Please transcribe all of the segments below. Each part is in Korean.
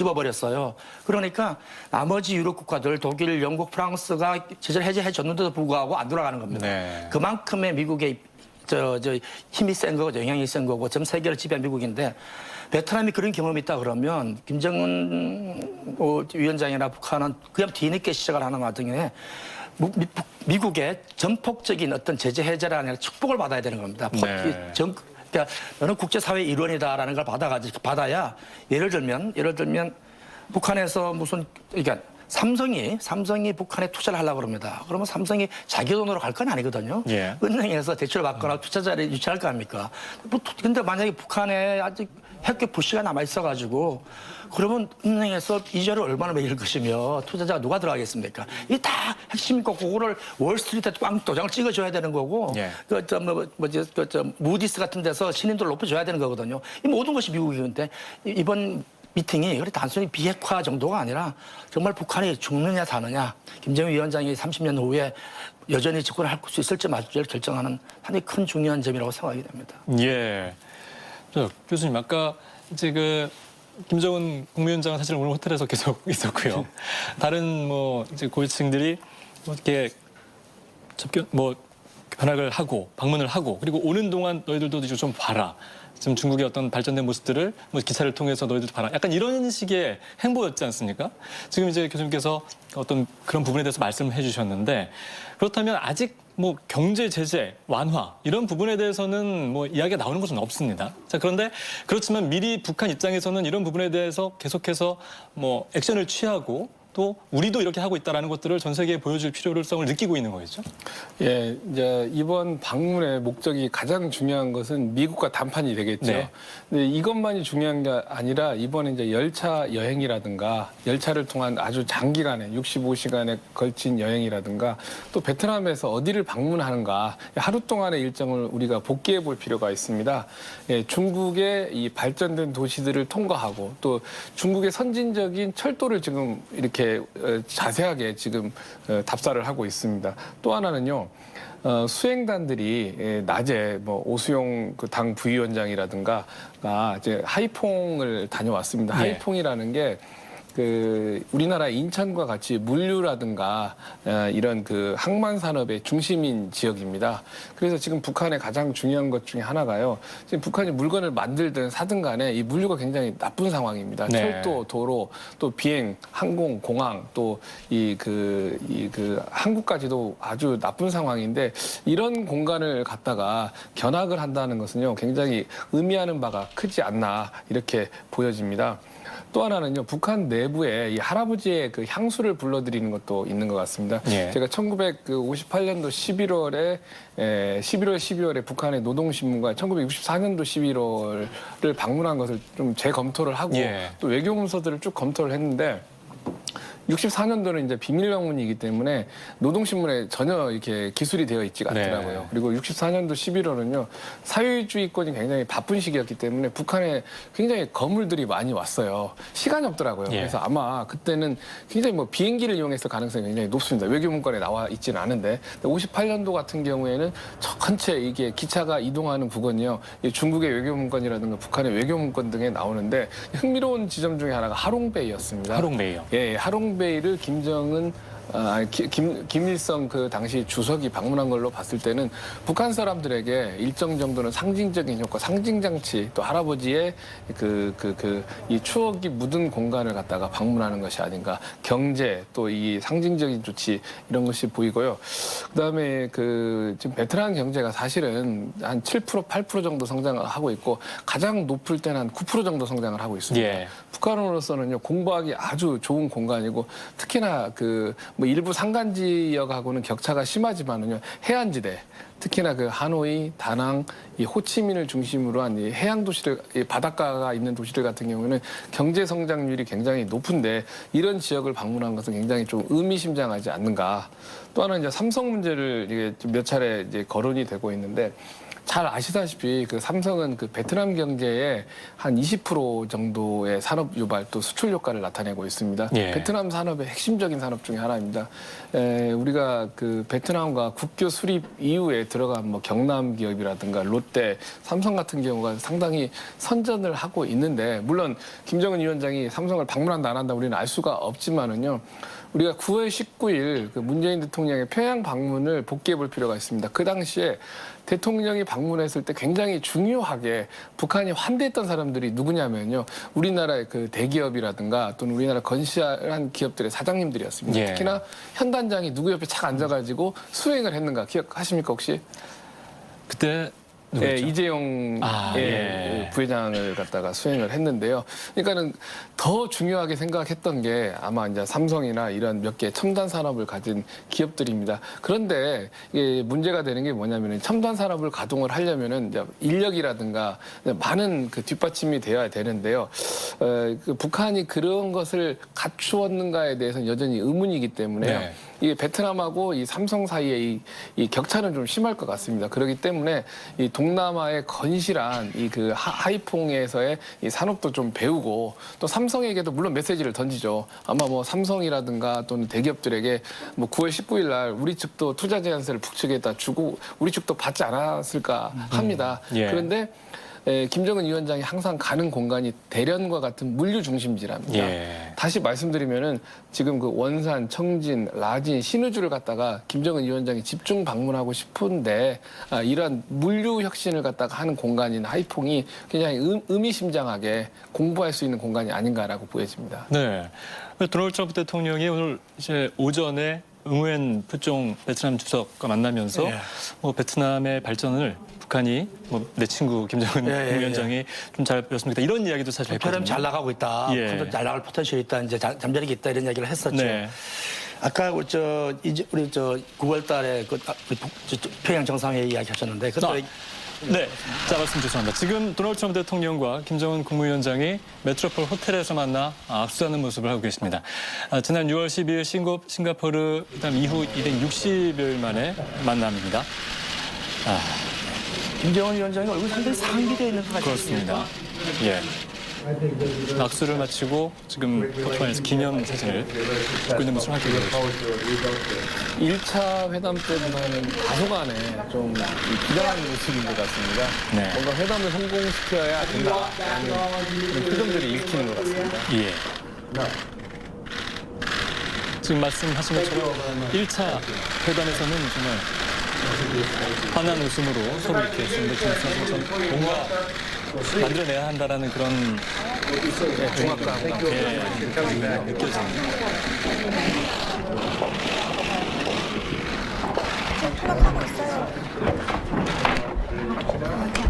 입어버렸어요. 그러니까 나머지 유럽 국가들, 독일, 영국, 프랑스가 제재를 해제해 줬는데도 불구하고 안 돌아가는 겁니다. 네. 그만큼의 미국의 힘이 센 거죠. 영향이 센 거고 전 세계를 지배한 미국인데 베트남이 그런 경험이 있다 그러면 김정은 위원장이나 북한은 그냥 뒤늦게 시작을 하는 과정에 미국의 전폭적인 어떤 제재 해제가 아니라 축복을 받아야 되는 겁니다. 네. 그러니까 너는 국제사회 일원이다라는 걸 받아야 예를 들면 북한에서 무슨 그러니까 삼성이 북한에 투자를 하려고 그럽니다. 그러면 삼성이 자기 돈으로 갈 건 아니거든요. 예. 은행에서 대출을 받거나 투자자를 유치할 거 아닙니까? 근데 만약에 북한에 아직 핵 부시가 남아 있어가지고 그러면 은행에서 이자를 얼마나 매길 것이며 투자자가 누가 들어가겠습니까? 이게 다 핵심이고 그거를 월스트리트에 꽝 도장을 찍어줘야 되는 거고 예. 무디스 같은 데서 신인도를 높여줘야 되는 거거든요. 이 모든 것이 미국이건데 이번 미팅이 단순히 비핵화 정도가 아니라 정말 북한이 죽느냐 사느냐 김정은 위원장이 30년 후에 여전히 집권을 할 수 있을지 말지를 결정하는 상당히 큰 중요한 점이라고 생각이 됩니다. 예. 교수님 아까 이제 김정은 국무위원장은 사실 오늘 호텔에서 계속 있었고요. 다른 이제 고위층들이 이렇게 견학을 하고 방문을 하고 그리고 오는 동안 너희들도 이제 좀 봐라. 지금 중국의 어떤 발전된 모습들을 기차를 통해서 너희들도 봐라. 약간 이런 식의 행보였지 않습니까? 지금 이제 교수님께서 어떤 그런 부분에 대해서 말씀을 해주셨는데 그렇다면 아직 경제 제재 완화 이런 부분에 대해서는 이야기가 나오는 것은 없습니다. 자, 그런데 그렇지만 미리 북한 입장에서는 이런 부분에 대해서 계속해서 액션을 취하고 또 우리도 이렇게 하고 있다라는 것들을 전 세계에 보여줄 필요성을 느끼고 있는 거겠죠? 예, 이제 이번 방문의 목적이 가장 중요한 것은 미국과談判이 되겠죠. 네. 근데 이것만이 중요한 게 아니라 이번에 이제 열차 여행이라든가 열차를 통한 아주 장기간의 65시간에 걸친 여행이라든가 또 베트남에서 어디를 방문하는가 하루 동안의 일정을 우리가 복귀해 볼 필요가 있습니다. 예, 중국의 이 발전된 도시들을 통과하고 또 중국의 선진적인 철도를 지금 이렇게 자세하게 지금 답사를 하고 있습니다. 또 하나는요. 수행단들이 낮에 오수용 당 부위원장이라든가가 이제 하이퐁을 다녀왔습니다. 예. 하이퐁이라는 게 우리나라 인천과 같이 물류라든가 이런 항만 산업의 중심인 지역입니다. 그래서 지금 북한의 가장 중요한 것 중에 하나가요. 지금 북한이 물건을 만들든 사든 간에 이 물류가 굉장히 나쁜 상황입니다. 네. 철도, 도로, 또 비행, 항공, 공항, 또 항구까지도 아주 나쁜 상황인데 이런 공간을 갖다가 견학을 한다는 것은요. 굉장히 의미하는 바가 크지 않나 이렇게 보여집니다. 또 하나는요, 북한 내부에 이 할아버지의 향수를 불러들이는 것도 있는 것 같습니다. 예. 제가 1958년도 12월에 북한의 노동신문과 1964년도 11월을 방문한 것을 좀 재검토를 하고 예. 또 외교문서들을 쭉 검토를 했는데 64년도는 이제 비밀명문이기 때문에 노동신문에 전혀 이렇게 기술이 되어 있지가 않더라고요. 네. 그리고 64년도 11월은요, 사회주의권이 굉장히 바쁜 시기였기 때문에 북한에 굉장히 거물들이 많이 왔어요. 시간이 없더라고요. 예. 그래서 아마 그때는 굉장히 비행기를 이용해서 가능성이 굉장히 높습니다. 외교문건에 나와 있지는 않은데 58년도 같은 경우에는 전체 이게 기차가 이동하는 부근이요, 중국의 외교문건이라든가 북한의 외교문건 등에 나오는데 흥미로운 지점 중에 하나가 하롱베이였습니다. 하롱베이요. 예, 하롱베이를 김일성 당시 주석이 방문한 걸로 봤을 때는 북한 사람들에게 일정 정도는 상징적인 효과, 상징장치, 또 할아버지의 이 추억이 묻은 공간을 갖다가 방문하는 것이 아닌가. 경제, 또 이 상징적인 조치, 이런 것이 보이고요. 그다음에 지금 베트남 경제가 사실은 한 7%, 8% 정도 성장을 하고 있고 가장 높을 때는 한 9% 정도 성장을 하고 있습니다. 예. 북한으로서는요, 공부하기 아주 좋은 공간이고 특히나 일부 산간 지역하고는 격차가 심하지만은요, 해안지대, 특히나 하노이, 다낭, 이 호치민을 중심으로 한 이 해양 도시들, 이 바닷가가 있는 도시들 같은 경우는 경제 성장률이 굉장히 높은데 이런 지역을 방문한 것은 굉장히 좀 의미심장하지 않는가. 또 하나 이제 삼성 문제를 이게 몇 차례 이제 거론이 되고 있는데 잘 아시다시피 그 삼성은 그 베트남 경제의 한 20% 정도의 산업 유발 또 수출 효과를 나타내고 있습니다. 예. 베트남 산업의 핵심적인 산업 중에 하나입니다. 우리가 그 베트남과 국교 수립 이후에 들어간 뭐 경남 기업이라든가 롯데, 삼성 같은 경우가 상당히 선전을 하고 있는데 물론 김정은 위원장이 삼성을 방문한다 안 한다 우리는 알 수가 없지만은요. 우리가 9월 19일 그 문재인 대통령의 평양 방문을 복귀해 볼 필요가 있습니다. 그 당시에 대통령이 방문했을 때 굉장히 중요하게 북한이 환대했던 사람들이 누구냐면요. 우리나라의 그 대기업이라든가 또는 우리나라 건실한 기업들의 사장님들이었습니다. 예. 특히나 현 단장이 누구 옆에 착 앉아가지고 수행을 했는가 기억하십니까 혹시? 그때 네, 누구죠? 이재용 예. 부회장을 갖다가 수행을 했는데요. 그러니까는 더 중요하게 생각했던 게 아마 이제 삼성이나 이런 몇 개 첨단 산업을 가진 기업들입니다. 그런데 이게 문제가 되는 게 뭐냐면은 첨단 산업을 가동을 하려면은 이제 인력이라든가 많은 그 뒷받침이 되어야 되는데요. 그 북한이 그런 것을 갖추었는가에 대해서는 여전히 의문이기 때문에요. 네. 이 베트남하고 이 삼성 사이의 이 격차는 좀 심할 것 같습니다. 그렇기 때문에 이 동남아의 건실한 이 그 하이퐁에서의 이 산업도 좀 배우고 또 삼성에게도 물론 메시지를 던지죠. 아마 뭐 삼성이라든가 또는 대기업들에게 뭐 9월 19일 날 우리 측도 투자 제한세를 북측에다 주고 우리 측도 받지 않았을까 합니다. 예. 그런데 김정은 위원장이 항상 가는 공간이 대련과 같은 물류 중심지랍니다. 예. 다시 말씀드리면은 지금 그 원산, 청진, 라진, 신의주를 갖다가 김정은 위원장이 집중 방문하고 싶은데 이러한 물류 혁신을 갖다가 하는 공간인 하이퐁이 굉장히 의미심장하게 공부할 수 있는 공간이 아닌가라고 보여집니다. 네. 도널드 트럼프 대통령이 오늘 이제 오전에 응우엔 푸종 베트남 주석과 만나면서 예. 뭐 베트남의 발전을 북한이 뭐 내 친구 김정은 예, 예, 위원장이 좀 잘 배웠으면 좋겠다 이런 이야기도 사실 표현 했거든요. 잘 나가고 있다. 예. 북한도 잘 나갈 포텐셜이 있다. 이제 잠재력이 있다 이런 이야기를 했었죠. 네. 아까 우리 9월달에 그 평양 정상회의 이야기하셨는데 그때 네, 자 말씀 죄송합니다. 지금 도널드 트럼프 대통령과 김정은 국무위원장이 메트로폴 호텔에서 만나 악수하는 모습을 하고 계십니다. 지난 6월 12일 싱가포르 그다음 이후 260여일 만에 만남입니다. 김정은 위원장이 얼굴 상당히 상기되어 있는 것 같습니다. 그렇습니다. 예. 악수를 마치고 지금 포토안에서 기념 사진을 찍고 있는 모습을 확인해 보시죠. 1차 회담 때보다는 다소간에 좀 비장한 모습인 것 같습니다. 네. 뭔가 회담을 성공시켜야 된다라는 그런 표정들이 읽히는 것 같습니다. 예. 지금 말씀하신 것처럼 1차 회담에서는 정말 환한 웃음으로 서로 이렇게 좀 뭔가 만들어내야 한다라는 그런 종합감과 느껴집니다.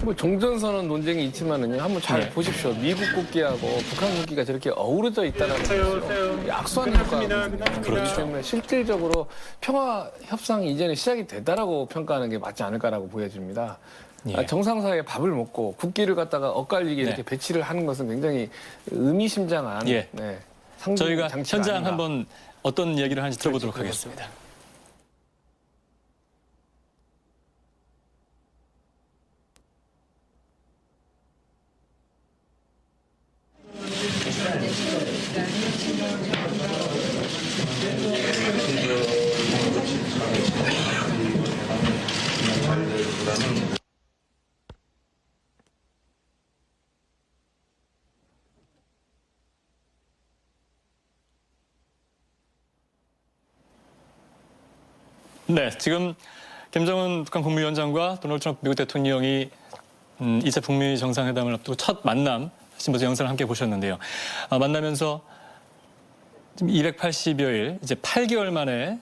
뭐 종전선언 논쟁이 있지만은요 한번 잘 네. 보십시오. 미국 국기하고 북한 국기가 저렇게 어우러져 있다는 것이죠. 악수하는 효과가 그렇기 때문에 실질적으로 평화 협상이 이제는 시작이 됐다라고 평가하는 게 맞지 않을까라고 보여집니다. 예. 정상사에 밥을 먹고 국기를 갖다가 엇갈리게 이렇게 배치를 하는 것은 굉장히 의미심장한 예. 상징 저희가 장치가 현장 아닌가. 한번 어떤 이야기를 하는지 들어보도록 하겠습니다. 네, 지금 김정은 북한 국무위원장과 도널드 트럼프 미국 대통령이 2차 북미 정상회담을 앞두고 첫 만남 하신 모습 영상을 함께 보셨는데요. 만나면서 지금 280여일, 이제 8개월 만에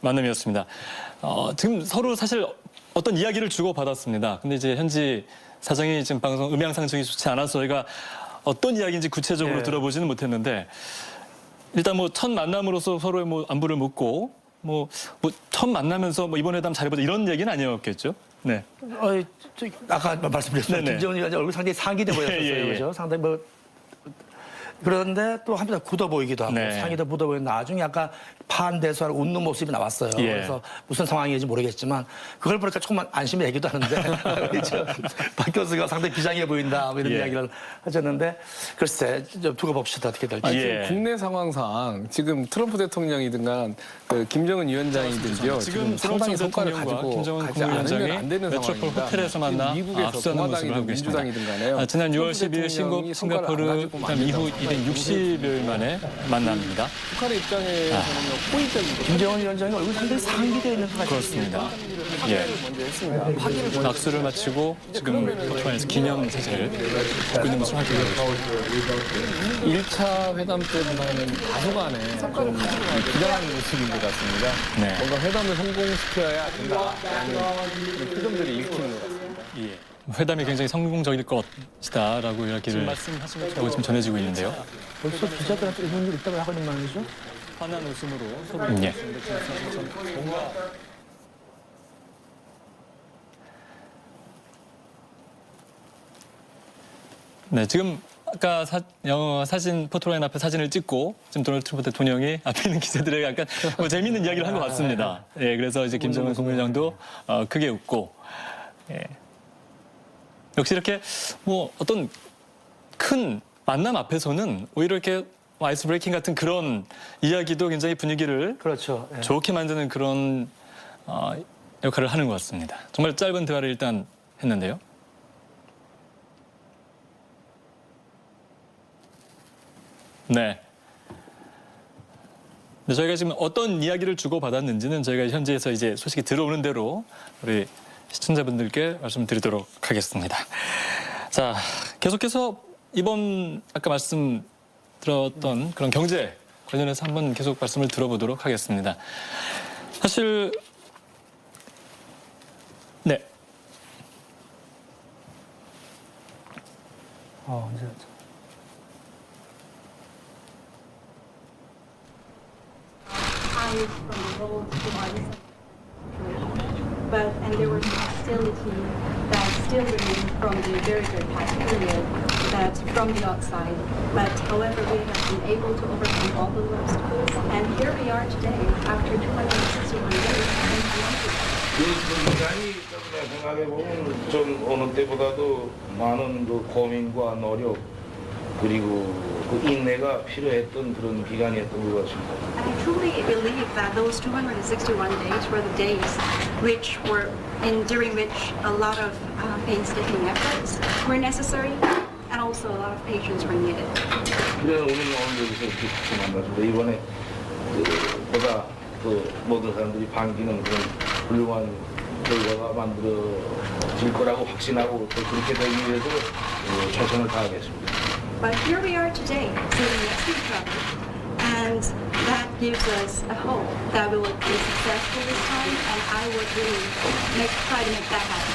만남이었습니다. 지금 서로 사실 어떤 이야기를 주고받았습니다. 근데 이제 현지 사정이 지금 방송 음향 상정이 좋지 않아서 저희가 어떤 이야기인지 구체적으로 예. 들어보지는 못했는데 일단 뭐 첫 만남으로서 서로의 뭐 안부를 묻고 뭐 처음 만나면서 뭐 이번 회담 잘해보자 이런 얘기는 아니었겠죠? 네. 아까 말씀드렸죠. 네네. 김정은 위원장 얼굴 상당히 상기돼 보였었어요. 예, 예. 그죠? 상당히 뭐 그런데 또 한편 굳어 보이기도 하고 네. 상의도 굳어 보이는데 나중에 약간 파한대소하는 웃는 모습이 나왔어요. 예. 그래서 무슨 상황인지 모르겠지만 그걸 보니까 조금 안심이 되기도 하는데 박 교수가 상당히 비장해 보인다 뭐 이런 예. 이야기를 하셨는데 글쎄 좀 두고 봅시다 어떻게 될지. 예. 국내 상황상 지금 트럼프 대통령이든가 그 김정은 위원장이든지요. 지금 상당히 트럼프 성과를 대통령과 가지고 김정은 가지 않으면 국무위원장이 안 되는 메트로폴 상황입니다. 호텔에서 만나 미국에서 앞서는 모습을 하고 공화당이든 계십니다. 민주당이든 간에요. 지난 6월 트럼프 12일 대통령이 성과를 안 싱가포르 가지고 그다음 이후 260일 만에 만납니다. 북한의 입장에서는 호의적인 김정은 위원장이 얼굴 상당히 상기되어 있는 것 같습니다. 그렇습니다. 예. 먼저 했습니다. 악수를 마치고 지금 포토에서 기념 사진을 찍고 있는 모습을 확인하고 있습니다. 1차 회담 때보다는 다소간에 좀 기대하는 모습인 것 같습니다. 네. 뭔가 회담을 성공시켜야 된다라는 표정들이 읽히는 것 같습니다. 예. 회담이 굉장히 성공적일 것이다라고 이야기를 말씀하신 것처럼 지금 전해지고 있는데요. 벌써 기자들한테 이런 일 있다고 하거든 말이죠. 환한 웃음으로 서로 예. 네, 지금 아까 사진 포토라인 앞에 사진을 찍고 지금 도널드 트럼프 대통령이 앞에 있는 기자들에게 약간 뭐 재미있는 이야기를 한 것 같습니다. 예, 그래서 이제 김정은 국무위원장도 크게 웃고, 예. 역시 이렇게 뭐 어떤 큰 만남 앞에서는 오히려 이렇게 아이스 브레이킹 같은 그런 이야기도 굉장히 분위기를 그렇죠. 예. 좋게 만드는 그런 역할을 하는 것 같습니다. 정말 짧은 대화를 일단 했는데요. 네. 네, 저희가 지금 어떤 이야기를 주고받았는지는 저희가 현지에서 이제 소식이 들어오는 대로 우리 시청자분들께 말씀드리도록 하겠습니다. 자, 계속해서 이번 아까 말씀드렸던 그런 경제 관련해서 한번 계속 말씀을 들어보도록 하겠습니다. 사실 네. 이제 higher from the roads to artists. But and there was hostility that still remained from the very past period that from the outside. But however, we have been able to overcome all the obstacles, and here we are today after 261 days. 그 기간이 때문에 생각해보면 좀 어느 때보다도 많은 그 고민과 노력 그리고 그 인내가 필요했던 그런 기간이었던 것 같습니다. And I truly believe that those 261 days were the days which were during which a lot of painstaking efforts were necessary, and also a lot of patience were needed. 그래서 우리는 오늘 여기서 이렇게 같이 만났습니다. 이번에 보다 그 모든 사람들이 반기는 그런 훌륭한 결과가 만들어질 거라고 확신하고 또 그렇게 되기 위해서 최선을 다하겠습니다. But here we are today, sitting next to each other, and that gives us a hope that we will be successful this time, and I would really try to make that happen.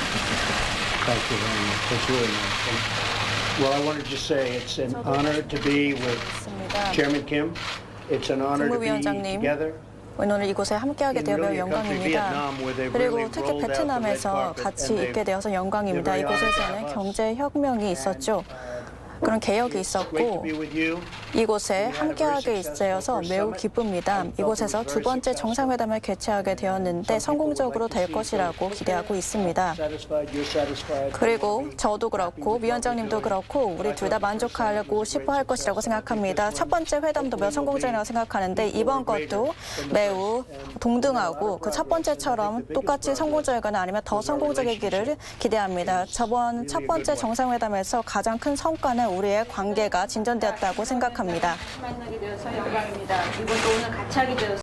Thank you very much. That's really nice. Well, I wanted to say it's an honor to be with Chairman Kim. It's an honor to be 국무위원장님. together. 오늘 이곳에 함께하게 되어 매우 영광입니다. 그리고 특히 베트남에서 같이 있게 되어서 영광입니다. 이곳에서는 경제혁명이 있었죠. 그런 개혁이 있었고 이곳에 함께하게 되어서 매우 기쁩니다. 이곳에서 두 번째 정상회담을 개최하게 되었는데 성공적으로 될 것이라고 기대하고 있습니다. 그리고 저도 그렇고 위원장님도 그렇고 우리 둘 다 만족하고 싶어 할 것이라고 생각합니다. 첫 번째 회담도 매우 성공적이라고 생각하는데 이번 것도 매우 동등하고 그 첫 번째처럼 똑같이 성공적이거나 아니면 더 성공적이기를 기대합니다. 저번 첫 번째 정상회담에서 가장 큰 성과는 우리의 관계가 진전되었다고 생각합니다. 만나게 되어서 영광입니다. 이것도 오늘 같이 하게 되어서